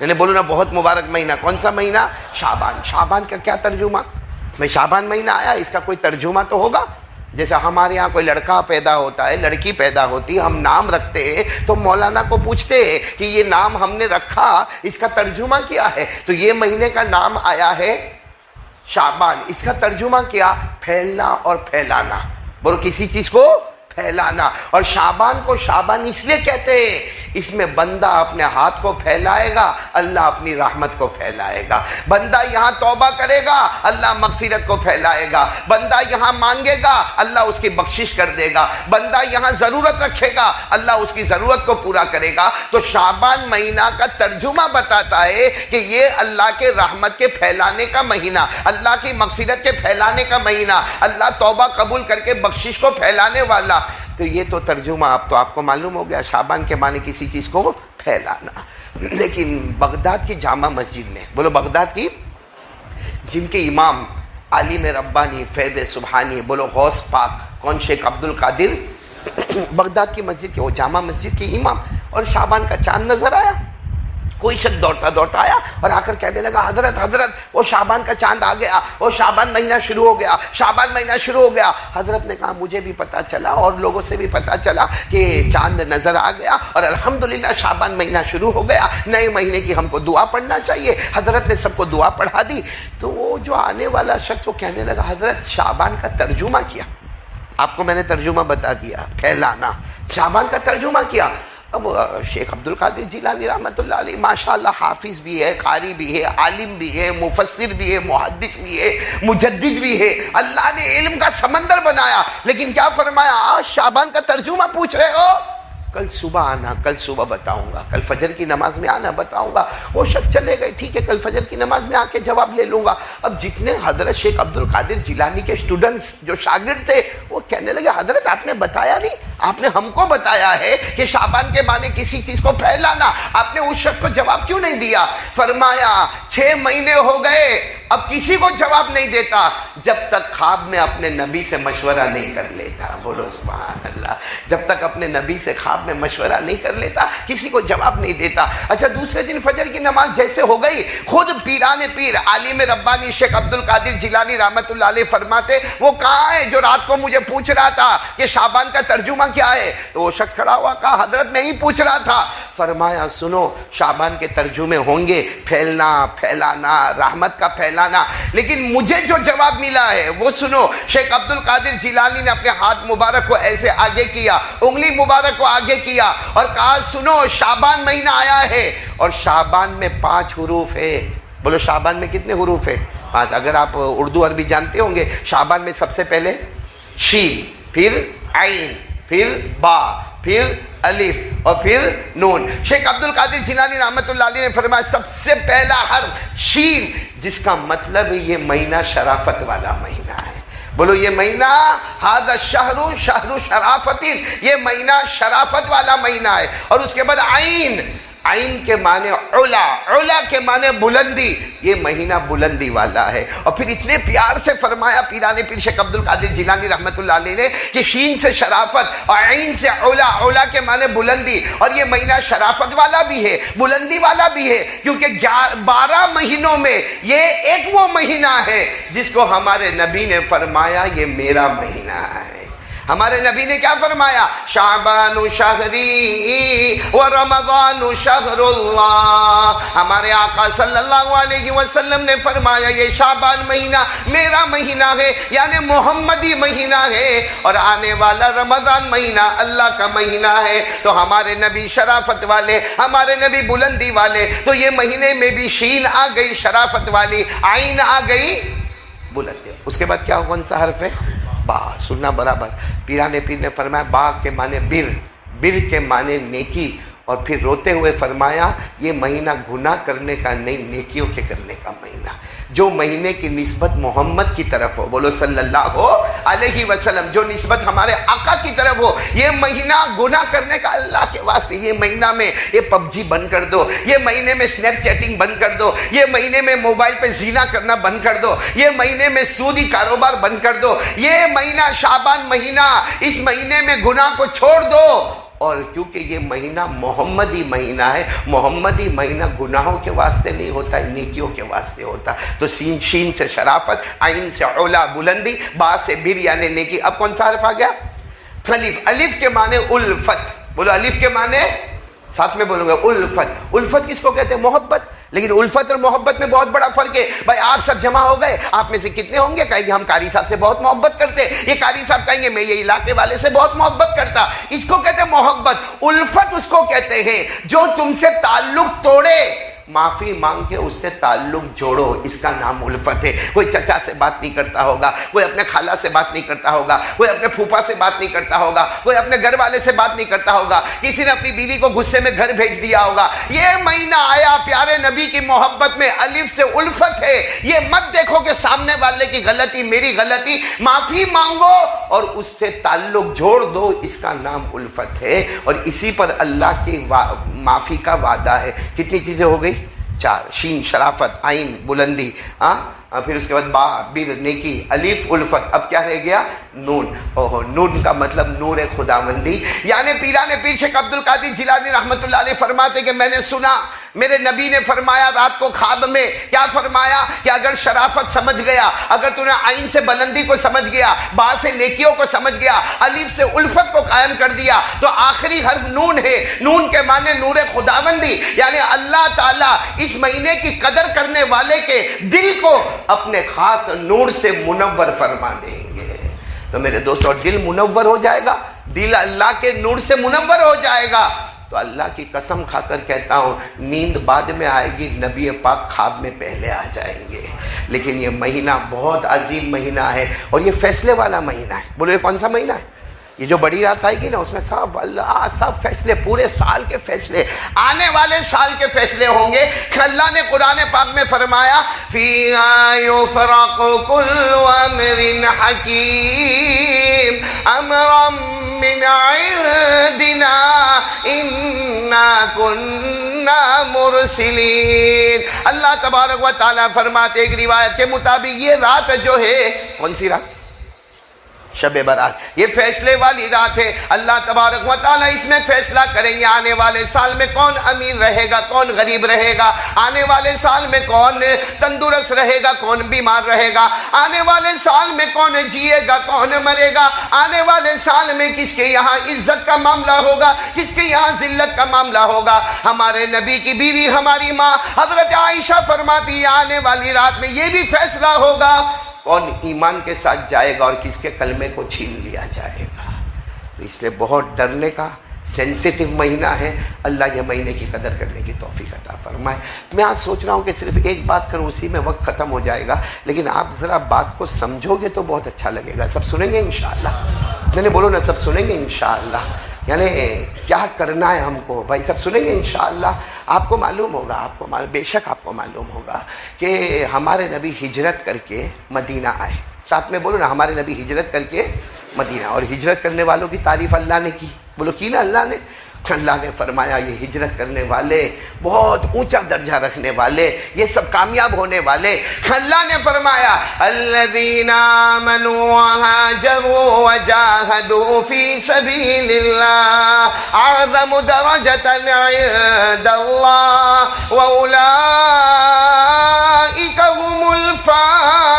یعنی بولو نا بہت مبارک مہینہ. کون سا مہینہ؟ شعبان. شعبان کا کیا ترجمہ؟ میں شعبان مہینہ آیا اس کا کوئی ترجمہ تو ہوگا. جیسے ہمارے ہاں کوئی لڑکا پیدا ہوتا ہے، لڑکی پیدا ہوتی ہے، ہم نام رکھتے ہیں تو مولانا کو پوچھتے ہیں کہ یہ نام ہم نے رکھا اس کا ترجمہ کیا ہے؟ تو یہ مہینے کا نام آیا ہے شعبان. اس کا ترجمہ کیا؟ پھیلنا اور پھیلانا. بولو کسی چیز کو پھیلانا. اور شعبان کو شعبان اس لیے کہتے ہیں اس میں بندہ اپنے ہاتھ کو پھیلائے گا، اللہ اپنی رحمت کو پھیلائے گا. بندہ یہاں توبہ کرے گا، اللہ مغفرت کو پھیلائے گا. بندہ یہاں مانگے گا، اللہ اس کی بخشش کر دے گا. بندہ یہاں ضرورت رکھے گا، اللہ اس کی ضرورت کو پورا کرے گا. تو شعبان مہینہ کا ترجمہ بتاتا ہے کہ یہ اللہ کے رحمت کے پھیلانے کا مہینہ، اللہ کی مغفرت کے پھیلانے کا مہینہ، اللہ توبہ قبول کر کے بخشش کو پھیلانے والا. تو یہ تو ترجمہ اب تو آپ کو معلوم ہو گیا. شعبان کے معنی کسی چیز کو پھیلانا. لیکن بغداد کی جامع مسجد میں، بولو بغداد کی، جن کے امام عالم ربانی فیض سبحانی، بولو غوث پاک کون؟ شیخ عبد القادر. بغداد کی مسجد کے وہ جامع مسجد کے امام. اور شعبان کا چاند نظر آیا. کوئی شخص دوڑتا دوڑتا آیا اور آ کر کہنے لگا حضرت حضرت وہ شعبان کا چاند آ گیا، وہ شعبان مہینہ شروع ہو گیا، شعبان مہینہ شروع ہو گیا. حضرت نے کہا مجھے بھی پتہ چلا اور لوگوں سے بھی پتہ چلا کہ چاند نظر آ گیا اور الحمدللہ شعبان مہینہ شروع ہو گیا. نئے مہینے کی ہم کو دعا پڑھنا چاہیے. حضرت نے سب کو دعا پڑھا دی. تو وہ جو آنے والا شخص وہ کہنے لگا حضرت شعبان کا ترجمہ کیا. آپ کو میں نے ترجمہ بتا دیا، پھیلانا. شعبان کا ترجمہ کیا. اب شیخ عبد القادر جیلانی رحمۃ اللہ علیہ ماشاءاللہ حافظ بھی ہے، قاری بھی ہے، عالم بھی ہے، مفسر بھی ہے، محدث بھی ہے، مجدد بھی ہے. اللہ نے علم کا سمندر بنایا. لیکن کیا فرمایا؟ آج شعبان کا ترجمہ پوچھ رہے ہو، کل صبح آنا، کل صبح بتاؤں گا، کل فجر کی نماز میں آنا بتاؤں گا. وہ شخص چلے گئے، ٹھیک ہے کل فجر کی نماز میں آ کے جواب لے لوں گا. اب جتنے حضرت شیخ عبد القادر جیلانی کے اسٹوڈنٹس جو شاگرد تھے وہ کہنے لگے حضرت آپ نے بتایا نہیں، آپ نے ہم کو بتایا ہے کہ شعبان کے معنی کسی چیز کو پھیلانا. آپ نے اس شخص کو جواب کیوں نہیں دیا؟ فرمایا 6 مہینے ہو گئے اب کسی کو جواب نہیں دیتا جب تک خواب میں اپنے نبی سے مشورہ نہیں کر لیتا. بولو سبحان اللہ. جب تک اپنے نبی سے خواب میں مشورہ نہیں کر لیتا کسی کو جواب نہیں دیتا. اچھا دوسرے دن فجر کی نماز جیسے ہو گئی، خود پیران پیر عالم ربانی شیخ عبد القادر جیلانی رحمۃ اللہ علیہ فرماتے وہ کہاں ہے جو رات کو مجھے پوچھ رہا تھا کہ شعبان کا ترجمہ کیا ہے؟ تو وہ شخص کھڑا ہوا کہا حضرت میں ہی پوچھ رہا تھا. فرمایا سنو شعبان کے ترجمے ہوں گے پھیلنا، پھیلانا، رحمت کا پھیلانا. لیکن مجھے جو جواب ملا ہے وہ سنو. شیخ عبد القادر جیلانی نے اپنے ہاتھ مبارک کو ایسے آگے کیا، انگلی مبارک کو آگے کیا اور کہا سنو شعبان مہینہ آیا ہے اور شعبان میں 5 حروف ہے. بولو شعبان میں کتنے حروف ہے؟ 5. اگر آپ اردو عربی جانتے ہوں گے شعبان میں سب سے پہلے شین، پھر عین، پھر با، پھر الف اور پھر نون. شیخ عبد القادر جیلانی رحمۃ اللہ علیہ نے فرمایا سب سے پہلا حرف شین، جس کا مطلب ہے یہ مہینہ شرافت والا مہینہ ہے. بولو یہ مہینہ ھذا الشہر شہر شرافت، یہ مہینہ شرافت والا مہینہ ہے. اور اس کے بعد عین، عین کے معنی علا، علا کے معنی بلندی، یہ مہینہ بلندی والا ہے. اور پھر اتنے پیار سے فرمایا پیران پیر شیخ عبد القادر جیلانی رحمۃ اللہ علیہ نے کہ شین سے شرافت اور عین سے علا، علا کے معنی بلندی. اور یہ مہینہ شرافت والا بھی ہے، بلندی والا بھی ہے کیونکہ 12 مہینوں میں یہ ایک وہ مہینہ ہے جس کو ہمارے نبی نے فرمایا یہ میرا مہینہ ہے. ہمارے نبی نے کیا فرمایا؟ شعبان شہری و رمضان شہر اللہ. ہمارے آقا صلی اللہ علیہ وسلم نے فرمایا یہ شعبان مہینہ میرا مہینہ ہے، یعنی محمدی مہینہ ہے، اور آنے والا رمضان مہینہ اللہ کا مہینہ ہے. تو ہمارے نبی شرافت والے، ہمارے نبی بلندی والے. تو یہ مہینے میں بھی شین آ گئی شرافت والی، عین آ گئی بلندی. اس کے بعد کیا کون سا حرف ہے؟ با. سننا برابر. پیران پیر نے فرمایا با کے معنی بر، بر کے معنی نیکی. اور پھر روتے ہوئے فرمایا یہ مہینہ گناہ کرنے کا نہیں، نیکیوں کے کرنے کا مہینہ. جو مہینے کی نسبت محمد کی طرف ہو، بولو صلی اللہ علیہ وسلم، جو نسبت ہمارے آقا کی طرف ہو. یہ مہینہ گناہ کرنے کا اللہ کے واسطے. یہ مہینہ میں یہ PUBG بند کر دو، یہ مہینے میں سنیپ چیٹنگ بند کر دو، یہ مہینے میں موبائل پہ زنا کرنا بند کر دو، یہ مہینے میں سودی کاروبار بند کر دو. یہ مہینہ شعبان مہینہ، اس مہینے میں گناہ کو چھوڑ دو اور کیونکہ یہ مہینہ محمدی مہینہ ہے، محمدی مہینہ گناہوں کے واسطے نہیں ہوتا ہے، نیکیوں کے واسطے ہوتا ہے۔ تو شین سے شرافت، عین سے علا بلندی، با سے بر یعنی نیکی۔ اب کون سا حرف آ گیا؟ الف۔ الف کے معنی الفت، بولو الف کے معنی، ساتھ میں بولوں گا الفت۔ الفت کس کو کہتے ہیں؟ محبت۔ لیکن الفت اور محبت میں بہت بڑا فرق ہے۔ بھائی آپ سب جمع ہو گئے، آپ میں سے کتنے ہوں گے کہیں گے ہم قاری صاحب سے بہت محبت کرتے، یہ قاری صاحب کہیں گے میں یہ علاقے والے سے بہت محبت کرتا۔ اس کو کہتے ہیں محبت۔ الفت اس کو کہتے ہیں جو تم سے تعلق توڑے، معافی مانگ کے اس سے تعلق جوڑو، اس کا نام الفت ہے۔ کوئی چچا سے بات نہیں کرتا ہوگا، کوئی اپنے خالہ سے بات نہیں کرتا ہوگا، کوئی اپنے پھوپھا سے بات نہیں کرتا ہوگا، کوئی اپنے گھر والے سے بات نہیں کرتا ہوگا، کسی نے اپنی بیوی کو غصے میں گھر بھیج دیا ہوگا۔ یہ مہینہ آیا پیارے نبی کی محبت میں، الف سے الفت ہے۔ یہ مت دیکھو کہ سامنے والے کی غلطی میری غلطی، معافی مانگو اور اس سے تعلق جوڑ دو، اس کا نام الفت ہے۔ اور اسی پر اللہ کی معافی کا وعدہ ہے۔ کتنی چیزیں ہو گئی؟ 4۔ شین شرافت، عین بلندی، پھر اس کے بعد با بر نیکی، الف الفت۔ اب کیا رہ گیا؟ نون۔ اوہ، نون کا مطلب نور خداوندی، یعنی پیران پیر شیخ عبد القادر جیلانی رحمۃ اللہ علیہ فرماتے کہ میں نے سنا میرے نبی نے فرمایا رات کو خواب میں، کیا فرمایا کہ اگر شرافت سمجھ گیا، اگر تو نے عین سے بلندی کو سمجھ گیا، با سے نیکیوں کو سمجھ گیا، الف سے الفت کو قائم کر دیا، تو آخری حرف نون ہے۔ نون کے معنی نور خداوندی، یعنی اللہ تعالیٰ اس مہینے کی قدر کرنے والے کے دل کو اپنے خاص نور سے منور فرما دیں گے۔ تو میرے دوستو، اور دل منور ہو جائے گا، دل اللہ کے نور سے منور ہو جائے گا، تو اللہ کی قسم کھا کر کہتا ہوں نیند بعد میں آئے گی، نبی پاک خواب میں پہلے آ جائیں گے۔ لیکن یہ مہینہ بہت عظیم مہینہ ہے اور یہ فیصلے والا مہینہ ہے۔ بولو یہ کون سا مہینہ ہے؟ یہ جو بڑی رات آئے گی نا، اس میں سب اللہ سب فیصلے، پورے سال کے فیصلے، آنے والے سال کے فیصلے ہوں گے۔ اللہ نے قرآن پاک میں فرمایا فِيهَا يُفْرَقُ كُلُّ أَمْرٍ حَكِيمٍ أَمْرًا مِّنْ عِندِنَا إِنَّا كُنَّا مُرْسِلِينَ۔ اللہ تبارک و تعالیٰ فرماتے ایک روایت کے مطابق یہ رات جو ہے، کون سی رات؟ شب برات، یہ فیصلے والی رات ہے۔ اللہ تبارک و تعالیٰ اس میں فیصلہ کریں گے آنے والے سال میں کون امیر رہے گا، کون غریب رہے گا، آنے والے سال میں کون تندرست رہے گا، کون بیمار رہے گا، آنے والے سال میں کون جیے گا، کون مرے گا، آنے والے سال میں کس کے یہاں عزت کا معاملہ ہوگا، کس کے یہاں ذلت کا معاملہ ہوگا۔ ہمارے نبی کی بیوی ہماری ماں حضرت عائشہ فرماتی ہے آنے والی رات میں یہ بھی فیصلہ ہوگا کون ایمان کے ساتھ جائے گا اور کس کے کلمے کو چھین لیا جائے گا۔ تو اس لیے بہت ڈرنے کا سینسیٹیو مہینہ ہے۔ اللہ یہ مہینے کی قدر کرنے کی توفیق عطا فرمائے۔ میں آج سوچ رہا ہوں کہ صرف ایک بات کروں، اسی میں وقت ختم ہو جائے گا، لیکن آپ ذرا بات کو سمجھو گے تو بہت اچھا لگے گا۔ سب سنیں گے انشاءاللہ؟ میں نے بولو نا، سب سنیں گے انشاءاللہ؟ یعنی کیا کرنا ہے ہم کو، بھائی سب سنیں گے انشاءاللہ؟ آپ کو معلوم ہوگا، بے شک آپ کو معلوم ہوگا کہ ہمارے نبی ہجرت کر کے مدینہ آئے۔ ساتھ میں بولو نا، ہمارے نبی ہجرت کر کے مدینہ، اور ہجرت کرنے والوں کی تعریف اللہ نے کی، بولو کی نا اللہ نے؟ اللہ نے فرمایا یہ ہجرت کرنے والے، بہت اونچا درجہ رکھنے والے، یہ سب کامیاب ہونے والے۔ اللہ نے فرمایا الذین آمنوا وہاجروا وجاہدوا فی سبیل اللہ اعظم درجۃ عند اللہ واولئک هم الفائزون۔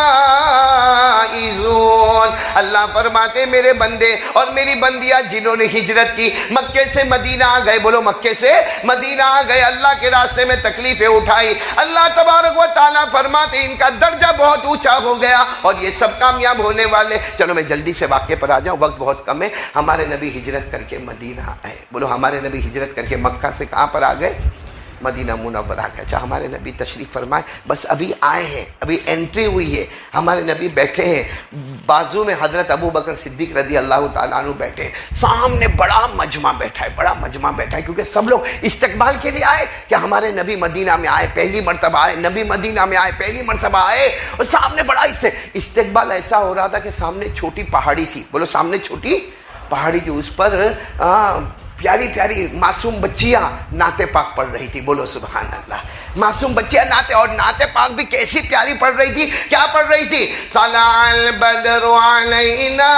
اللہ فرماتے میرے بندے اور میری بندیاں جنہوں نے ہجرت کی، مکے سے مدینہ آ گئے، بولو مکے سے مدینہ آ گئے، اللہ کے راستے میں تکلیفیں اٹھائی، اللہ تبارک و تعالیٰ فرماتے ان کا درجہ بہت اونچا ہو گیا اور یہ سب کامیاب ہونے والے۔ چلو میں جلدی سے واقعے پر آ جاؤں، وقت بہت کم ہے۔ ہمارے نبی ہجرت کر کے مدینہ آئے، بولو ہمارے نبی ہجرت کر کے مکہ سے کہاں پر آ گئے؟ مدینہ منورہ آ گیا۔ اچھا ہمارے نبی تشریف فرمائے، بس ابھی آئے ہیں، ابھی انٹری ہوئی ہے، ہمارے نبی بیٹھے ہیں، بازو میں حضرت ابو بکر صدیق رضی اللہ تعالیٰ عنہ بیٹھے ہیں، سامنے بڑا مجمع بیٹھا ہے، بڑا مجمع بیٹھا ہے، کیونکہ سب لوگ استقبال کے لیے آئے کہ ہمارے نبی مدینہ میں آئے، پہلی مرتبہ آئے، نبی مدینہ میں آئے، پہلی مرتبہ آئے، اور سامنے بڑا استقبال ایسا ہو رہا تھا کہ سامنے چھوٹی پہاڑی تھی، بولو سامنے چھوٹی پہاڑی تھی، اس پر پیاری پیاری معصوم بچیاں نعت پاک پڑھ رہی تھی، بولو سبحان اللہ. معصوم بچیاں نعت، اور نعت پاک بھی کیسی پیاری پڑھ رہی تھی. کیا پڑھ رہی تھی؟ طلع البدر علینا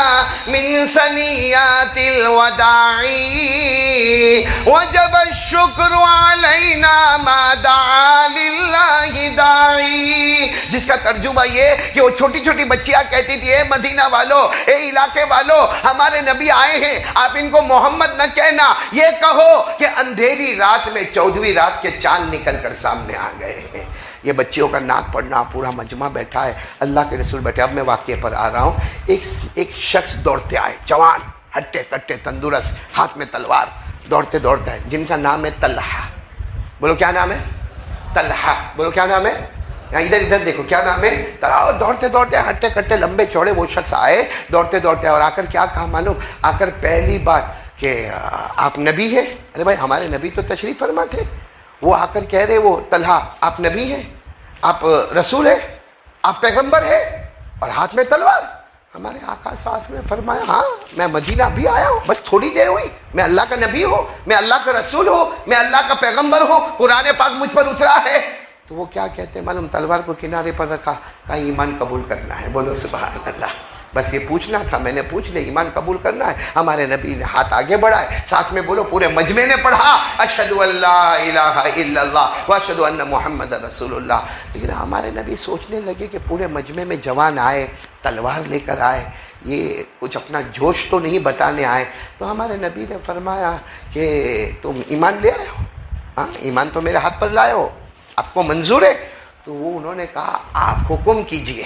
من ثنیات الوداع وجب الشکر علینا ما دعا للہ داعی. جس کا ترجمہ یہ کہ وہ چھوٹی چھوٹی بچیاں کہتی تھی، اے مدینہ والو، اے علاقے والو، ہمارے نبی آئے ہیں، آپ ان کو محمد نہ کہنا، یہ کہو کہ اندھیری رات میں 14ویں رات کے چاند نکل کر سامنے آ گئے ہیں. یہ بچیوں کا نعت پڑھنا، پورا مجمع بیٹھا ہے، اللہ کے رسول بیٹھے. اب میں واقعے پر آ رہا ہوں. ایک شخص دوڑتے آئے، جوان، ہٹے کٹے، تندرست، ہاتھ میں تلوار، دوڑتے دوڑتے ہیں، جن کا نام ہے طلحہ. بولو کیا نام ہے؟ طلحہ. بولو کیا نام ہے؟ ادھر ادھر دیکھو، کیا نام ہے؟ دوڑتے دوڑتے ہٹے کٹے لمبے چوڑے وہ شخص آئے دوڑتے دوڑتے، اور آ کر کیا کہا معلوم؟ آ کر پہلی بات کہ آپ نبی ہیں؟ ارے بھائی ہمارے نبی تو تشریف فرما تھے. وہ آ کر کہہ رہے، وہ طلحہ، آپ نبی ہیں، آپ رسول ہیں، آپ پیغمبر ہیں، اور ہاتھ میں تلوار. ہمارے آقا صلی اللہ علیہ وسلم نے فرمایا، ہاں میں مدینہ بھی آیا ہوں، بس تھوڑی دیر ہوئی، میں اللہ کا نبی ہوں، میں اللہ کا رسول ہوں، میں اللہ کا پیغمبر ہوں، قرآن پاک مجھ پر اترا ہے. تو وہ کیا کہتے ہیں معلوم؟ تلوار کو کنارے پر رکھا، کہا ایمان قبول کرنا ہے. بولو سبحان اللہ. بس یہ پوچھنا تھا، میں نے پوچھ لیا، ایمان قبول کرنا ہے. ہمارے نبی نے ہاتھ آگے بڑھائے، ساتھ میں بولو پورے مجمع نے پڑھا، اشہد ان لا الہ الا اللہ واشہد ان محمد رسول اللہ. لیکن ہمارے نبی سوچنے لگے کہ پورے مجمع میں جوان آئے، تلوار لے کر آئے، یہ کچھ اپنا جوش تو نہیں بتانے آئے. تو ہمارے نبی نے فرمایا کہ تم ایمان لے آئے ہو؟ ہاں ایمان تو میرے ہاتھ پر لائے ہو، آپ کو منظور ہے؟ تو وہ انہوں نے کہا آپ حکم کیجئے.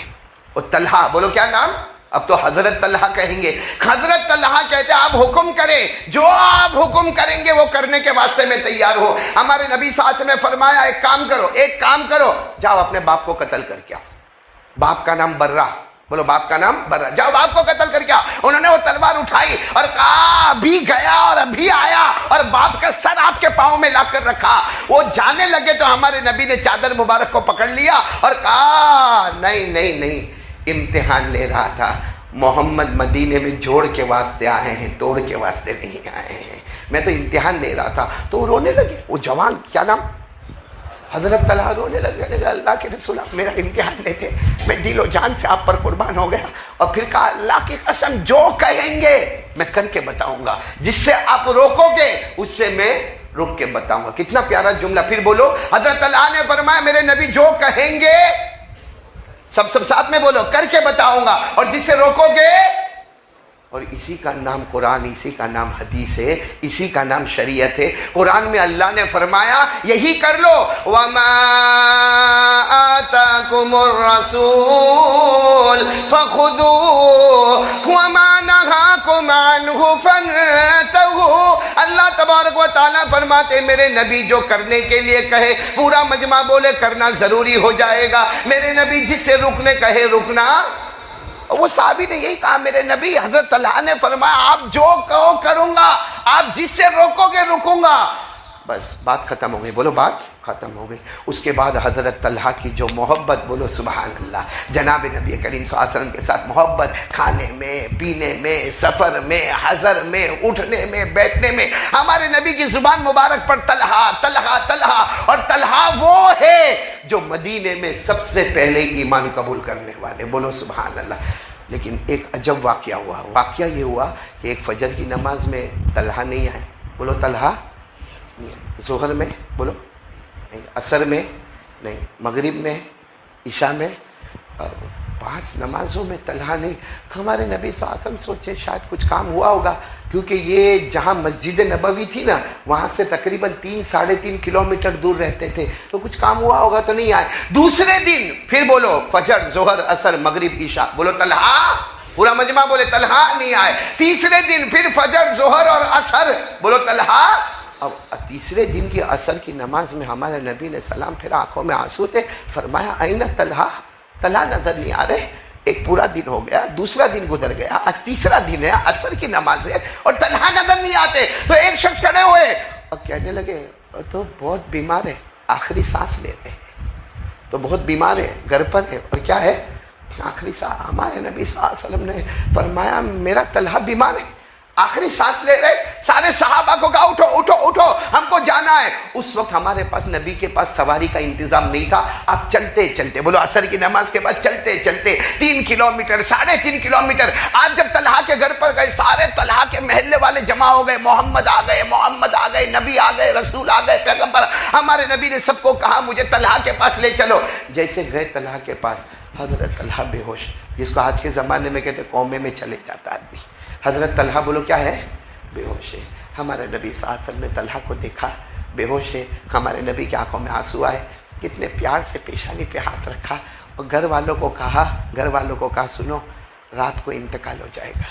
اور طلحہ، بولو کیا نام؟ اب تو حضرت طلحہ کہیں گے. حضرت طلحہ کہتے ہیں آپ حکم کریں، جو آپ حکم کریں گے وہ کرنے کے واسطے میں تیار ہو. ہمارے نبی صلی اللہ علیہ وسلم نے فرمایا ایک کام کرو، جاؤ اپنے باپ کو قتل کر کے آؤ. باپ کا نام برہ، بولو باپ کا نام برہ، جاؤ باپ کو قتل کر کے آؤ. انہوں نے وہ تلوار اٹھائی اور کہا ابھی گیا اور ابھی آیا، اور باپ کا سر آپ کے پاؤں میں لا کر رکھا. وہ جانے لگے تو ہمارے نبی نے چادر مبارک کو پکڑ لیا اور کہا نہیں، امتحان لے رہا تھا. محمد مدینے میں جوڑ کے واسطے آئے ہیں، توڑ کے واسطے نہیں آئے ہیں. میں تو امتحان لے رہا تھا. تو وہ رونے لگے، وہ جوان، کیا نام؟ حضرت طلحہ رونے لگے، اللہ کے رسول آپ میرا امتحان لیتے، میں دل و جان سے آپ پر قربان ہو گیا. اور پھر کہا اللہ کی قسم جو کہیں گے میں کر کے بتاؤں گا، جس سے آپ روکو گے اس سے میں رک کے بتاؤں گا. کتنا پیارا جملہ. پھر بولو، حضرت طلحہ نے فرمایا میرے نبی جو کہیں گے سب ساتھ میں بولو، کر کے بتاؤں گا، اور جس سے روکو گے. اور اسی کا نام قرآن، اسی کا نام حدیث ہے، اسی کا نام شریعت ہے. قرآن میں اللہ نے فرمایا یہی کر لو، وَمَا آتَاكُمُ الرَّسُولُ فَخُذُوهُ وَمَا نَهَاكُمْ عَنْهُ فَانْتَهُوا. اللہ تبارک و تعالیٰ فرماتے میرے نبی جو کرنے کے لیے کہے، پورا مجمع بولے کرنا ضروری ہو جائے گا. میرے نبی جس سے رکنے کہے رکنا. وہ صحابی نے یہی کہا میرے نبی، حضرت طلحہ نے فرمایا آپ جو کہو کروں گا، آپ جس سے روکو گے رکوں گا. بس بات ختم ہو گئی. بولو بات ختم ہو گئی. اس کے بعد حضرت طلحہ کی جو محبت، بولو سبحان اللہ، جناب نبی کریم صلی اللہ علیہ وسلم کے ساتھ محبت، کھانے میں، پینے میں، سفر میں، حضر میں، اٹھنے میں، بیٹھنے میں. ہمارے نبی کی زبان مبارک پر طلحہ طلحہ طلحہ. اور طلحہ وہ ہے جو مدینے میں سب سے پہلے ایمان قبول کرنے والے. بولو سبحان اللہ. لیکن ایک عجب واقعہ ہوا. واقعہ یہ ہوا کہ ایک فجر کی نماز میں طلحہ نہیں آئے. بولو طلحہ نہیں آئے. ظہر میں بولو نہیں، عصر میں نہیں، مغرب میں، عشاء میں، 5 نمازوں میں طلحہ نہیں. ہمارے نبی صلی اللہ علیہ وسلم سوچے شاید کچھ کام ہوا ہوگا، کیونکہ یہ جہاں مسجد نبوی تھی نا وہاں سے تقریباً 3-3.5 کلومیٹر دور رہتے تھے، تو کچھ کام ہوا ہوگا تو نہیں آئے. دوسرے دن پھر بولو فجر، ظہر، عصر، مغرب، عشاء، بولو طلحہ. پورا مجمع بولے طلحہ نہیں آئے. تیسرے دن پھر فجر، ظہر اور عصر، بولو طلحہ. اب تیسرے دن کی عصر کی نماز میں ہمارے نبی نے سلام پھر، آنکھوں میں آنسو تھے. فرمایا آئینہ طلحہ، طلحہ نظر نہیں آ رہے. ایک پورا دن ہو گیا، دوسرا دن گزر گیا، آج تیسرا دن ہے، عصر کی نماز ہے اور طلحہ نظر نہیں آتے. تو ایک شخص کھڑے ہوئے اور کہنے لگے تو بہت بیمار ہے، آخری سانس لے رہے ہیں، تو بہت بیمار ہے، گھر پر ہے، اور کیا ہے آخری سانس. ہمارے نبی صلی اللہ علیہ وسلم نے فرمایا میرا طلحہ بیمار ہے، آخری سانس لے رہے. سارے صحابہ کو کہا اٹھو اٹھو اٹھو ہم کو جانا ہے. اس وقت ہمارے پاس نبی کے پاس سواری کا انتظام نہیں تھا. آپ چلتے چلتے بولو عصر کی نماز کے بعد چلتے چلتے 3 کلومیٹر 3.5 کلومیٹر. آج جب طلحہ کے گھر پر گئے سارے طلحہ کے محلے والے جمع ہو گئے. محمد آ گئے, نبی آ گئے, رسول آ گئے, پیغمبر. ہمارے نبی نے سب کو کہا مجھے طلحہ کے پاس لے چلو. جیسے گئے طلحہ کے پاس, حضرت طلحہ بے ہوش, جس کو آج کے زمانے میں کہتے قومے میں چلے جاتا آدمی. حضرت طلحہ بولو کیا ہے؟ بے ہوش ہے. ہمارے نبی صلی اللہ علیہ وسلم نے طلحہ کو دیکھا بے ہوش ہے. ہمارے نبی کی آنکھوں میں آنسو آئے, کتنے پیار سے پیشانی پہ ہاتھ رکھا اور گھر والوں کو کہا سنو رات کو انتقال ہو جائے گا.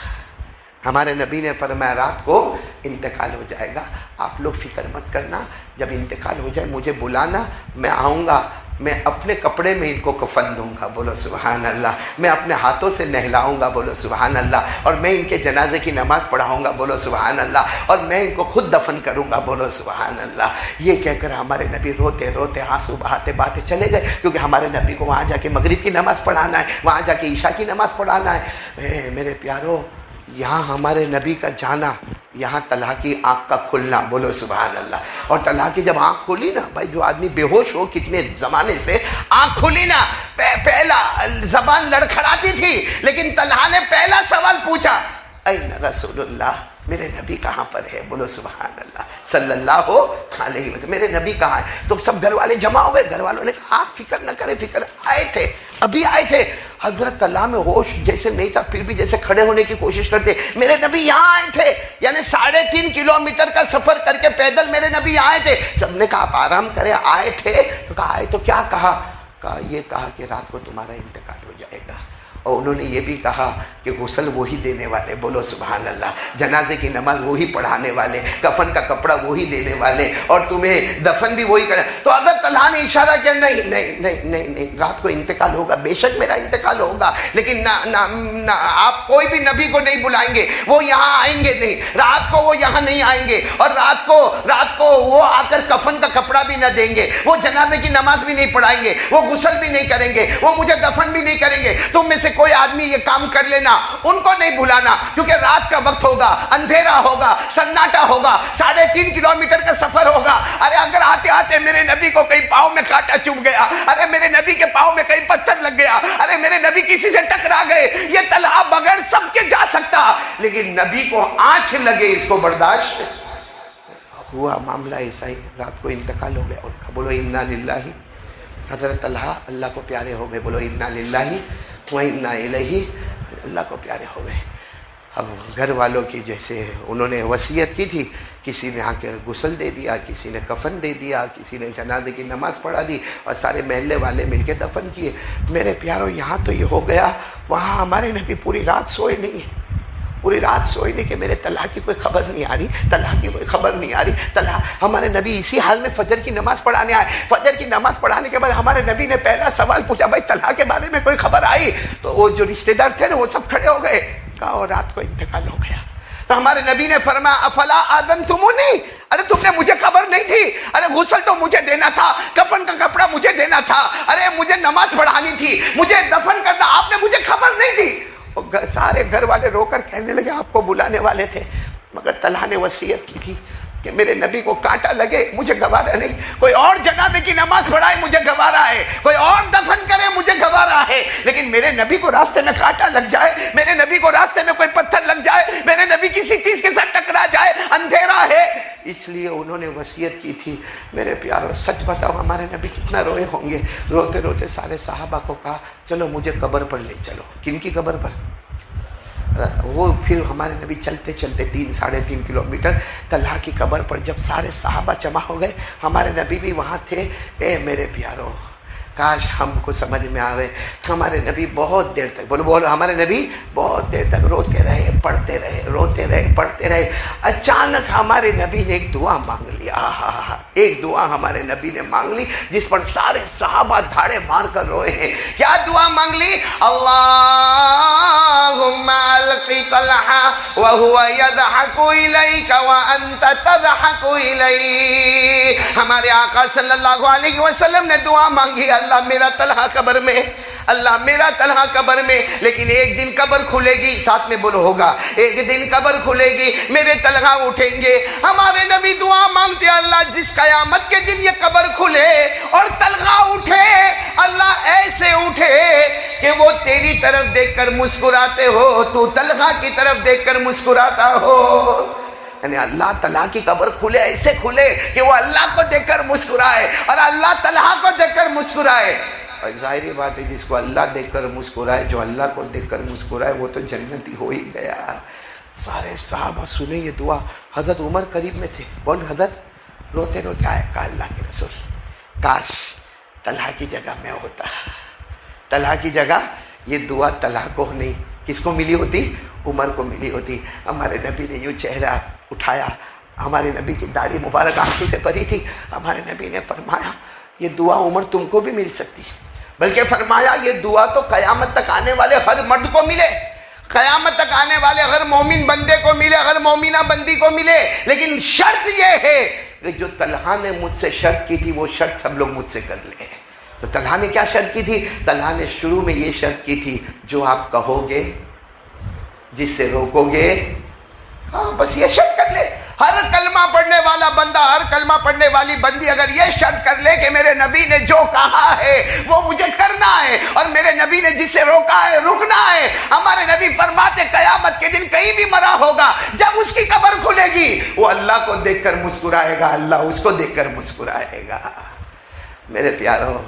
ہمارے نبی نے فرمایا رات کو انتقال ہو جائے گا, آپ لوگ فکر مت کرنا, جب انتقال ہو جائے مجھے بلانا, میں آؤں گا, میں اپنے کپڑے میں ان کو کفن دوں گا, بولو سبحان اللہ, میں اپنے ہاتھوں سے نہلاؤں گا, بولو سبحان اللہ, اور میں ان کے جنازے کی نماز پڑھاؤں گا, بولو سبحان اللہ, اور میں ان کو خود دفن کروں گا, بولو سبحان اللہ. یہ کہہ کر ہمارے نبی روتے روتے آنسو بہاتے چلے گئے, کیونکہ ہمارے نبی کو وہاں جا کے مغرب کی نماز پڑھانا ہے, وہاں جا کے عشاء کی نماز پڑھانا ہے. میرے پیارو, یہاں ہمارے نبی کا جانا, یہاں طلحہ کی آنکھ کا کھلنا, بولو سبحان اللہ. اور طلحہ کی جب آنکھ کھلی نا, بھائی جو آدمی بے ہوش ہو کتنے زمانے سے, آنکھ کھلی نا, پہلا زبان لڑکھڑاتی تھی لیکن طلحہ نے پہلا سوال پوچھا, این رسول اللہ, میرے نبی کہاں پر ہے, بولو سبحان اللہ, صلی اللہ علیہ وسلم, میرے نبی کہاں ہے. تو سب گھر والے جمع ہو گئے. گھر والوں نے کہا آپ فکر نہ کریں, فکر آئے تھے, ابھی آئے تھے. حضرت طلحہ میں ہوش جیسے نہیں تھا, پھر بھی جیسے کھڑے ہونے کی کوشش کرتے, میرے نبی یہاں آئے تھے, یعنی 3.5 کلومیٹر کا سفر کر کے پیدل میرے نبی یہاں آئے تھے. سب نے کہا آپ آرام کریں, آئے تھے تو کہا آئے تو کیا کہا یہ کہا کہ رات کو تمہارا انتقال ہو جائے گا. اور انہوں نے یہ بھی کہا کہ غسل وہی دینے والے, بولو سبحان اللہ, جنازے کی نماز وہی پڑھانے والے, کفن کا کپڑا وہی دینے والے, اور تمہیں دفن بھی وہی کرے. تو حضرت طلحہ نے اشارہ کیا, نہیں نہیں نہیں نہیں نہیں, رات کو انتقال ہوگا, بے شک میرا انتقال ہوگا, لیکن نہ آپ کوئی بھی نبی کو نہیں بلائیں گے, وہ یہاں آئیں گے نہیں, رات کو وہ یہاں نہیں آئیں گے, اور رات کو وہ آ کر کفن کا کپڑا بھی نہ دیں گے, وہ جنازے کی نماز بھی نہیں پڑھائیں گے, وہ غسل بھی نہیں کریں گے, وہ مجھے دفن بھی نہیں کریں گے. تم میں سے کوئی آدمی یہ کام کر لینا, ان کو نہیں بلانا, کیونکہ رات کا وقت ہوگا, اندھیرا ہوگا, سناٹا ہوگا, 3.5 کلومیٹر کا سفر ہوگا. ارے اگر آتے آتے میرے نبی کو کہیں پاؤں میں کانٹا چبھ گیا, ارے میرے نبی کے پاؤں میں کہیں پتھر لگ گیا, ارے میرے نبی کسی سے ٹکرا گئے, یہ طلحہ بغیر سب کے جا سکتا, لیکن نبی کو آنچ لگے اس کو برداشت ہوا. معاملہ ایسا ہی, رات کو انتقال ہو گیا. اور بولو انا للہ, حضرت طلحہ اللہ کو پیارے ہو گئے, بولو انا للہ وَإِنَّا إِلَيْهِ, اللہ کو پیارے ہو گئے. اب گھر والوں کی جیسے انہوں نے وصیت کی تھی, کسی نے آ کے غسل دے دیا, کسی نے کفن دے دیا, کسی نے جنازے کی نماز پڑھا دی, اور سارے محلے والے مل کے دفن کیے. میرے پیاروں, یہاں تو یہ ہو گیا, وہاں ہمارے نبی پوری رات سوئے نہیں, پوری رات سوئے نہیں کہ میرے طلحہ کی کوئی خبر نہیں آ رہی, طلحہ کی کوئی خبر نہیں آ رہی. طلحہ, ہمارے نبی اسی حال میں فجر کی نماز پڑھانے آئے. فجر کی نماز پڑھانے کے بعد ہمارے نبی نے پہلا سوال پوچھا, بھائی طلحہ کے بارے میں کوئی خبر آئی؟ تو وہ جو رشتہ دار تھے نا وہ سب کھڑے ہو گئے, کہا اور رات کو انتقال ہو گیا. تو ہمارے نبی نے فرمایا افلا آذنتمونی, ارے تم نے مجھے خبر نہیں تھی, ارے غسل تو مجھے دینا تھا, کفن کا کپڑا مجھے دینا تھا, ارے مجھے نماز پڑھانی تھی, مجھے دفن کرنا, آپ نے مجھے خبر نہیں دی. سارے گھر والے رو کر کہنے لگے آپ کو بلانے والے تھے, مگر طلحہ نے وصیت کی تھی کہ میرے نبی کو کانٹا لگے مجھے گوارا نہیں, کوئی اور جنازے کی نماز پڑھائے مجھے گوارا ہے, کوئی اور دفن کرے مجھے گوارا ہے, لیکن میرے نبی کو راستے میں کانٹا لگ جائے, میرے نبی کو راستے میں کوئی پتھر لگ جائے, میرے نبی کسی چیز کے ساتھ ٹکرا جائے, اندھیرا ہے. اس لیے انہوں نے وصیت کی تھی. میرے پیارو, سچ بتاؤ ہمارے نبی کتنا روئے ہوں گے. روتے روتے سارے صحابہ کو کہا چلو مجھے قبر پر لے چلو. کن کی قبر پر؟ وہ پھر ہمارے نبی چلتے چلتے 3.5 کلومیٹر طلحہ کی قبر پر جب سارے صحابہ جمع ہو گئے, ہمارے نبی بھی وہاں تھے. اے میرے پیارو, کاش ہم کو سمجھ میں آوے. ہمارے نبی بہت دیر تک, بولو ہمارے نبی بہت دیر تک روتے رہے, پڑھتے رہے, روتے رہے, پڑھتے رہے. اچانک ہمارے نبی نے ایک دعا مانگ لی. ایک دعا ہمارے نبی نے مانگ لی جس پر سارے صحابہ دھاڑے مار کر روئے ہیں. کیا دعا مانگ لی؟ اللہم القی طلحہ وہو یضحک الیک وانت تضحک الیہ. ہمارے آقا صلی اللہ علیہ وسلم نے دعا مانگی, اللہ میرا طلحہ قبر میں، اللہ میرا طلحہ قبر میں، لیکن ایک دن قبر کھلے گی، ساتھ میں بولو ہوگا، ایک دن قبر کھلے گی، میرے طلحہ اٹھیں گے۔ ہمارے نبی دعا مانگتے اللہ جس قیامت کے دن یہ قبر کھلے اور طلحہ اٹھے، اللہ ایسے اٹھے کہ وہ تیری طرف دیکھ کر مسکراتے ہو، تو طلحہ کی طرف دیکھ کر مسکراتا ہو۔ یعنی اللہ طلحہ کی قبر کھلے، ایسے کھلے کہ وہ اللہ کو دیکھ کر مسکرائے اور اللہ طلحہ کو دیکھ کر مسکرائے۔ اور ظاہری بات ہے جس کو اللہ دیکھ کر مسکرائے، جو اللہ کو دیکھ کر مسکرائے، وہ تو جنتی ہو ہی گیا۔ سارے صحابہ سنیں یہ دعا، حضرت عمر قریب میں تھے، کون حضرت روتے روتے آئے، کہا اللہ کے رسول کاش طلحہ کی جگہ میں ہوتا، طلحہ کی جگہ، یہ دعا طلحہ کو نہیں کس کو ملی ہوتی؟ عمر کو ملی ہوتی۔ ہمارے نبی نے یوں چہرہ اٹھایا، ہمارے نبی کی داڑھی مبارک آنکھوں سے بھری تھی، ہمارے نبی نے فرمایا یہ دعا عمر تم کو بھی مل سکتی، بلکہ فرمایا یہ دعا تو قیامت تک آنے والے ہر مرد کو ملے، قیامت تک آنے والے ہر مومن بندے کو ملے، ہر مومنہ بندی کو ملے، لیکن شرط یہ ہے کہ جو طلحہ نے مجھ سے شرط کی تھی وہ شرط سب لوگ مجھ سے کر لیں۔ تو طلحہ نے کیا شرط کی تھی؟ طلحہ نے شروع میں یہ شرط کی تھی جو آپ کہو گے، جس سے روکو گے، ہاں بس یہ شرط کر لے۔ ہر کلمہ پڑھنے والا بندہ، ہر کلمہ پڑھنے والی بندی اگر یہ شرط کر لے کہ میرے نبی نے جو کہا ہے وہ مجھے کرنا ہے، اور میرے نبی نے جس سے روکا ہے رکنا ہے۔ ہمارے نبی فرماتے قیامت کے دن کہیں بھی مرا ہوگا، جب اس کی قبر کھلے گی وہ اللہ کو دیکھ کر مسکرائے گا، اللہ اس کو دیکھ کر مسکرائے گا۔ میرے پیارو،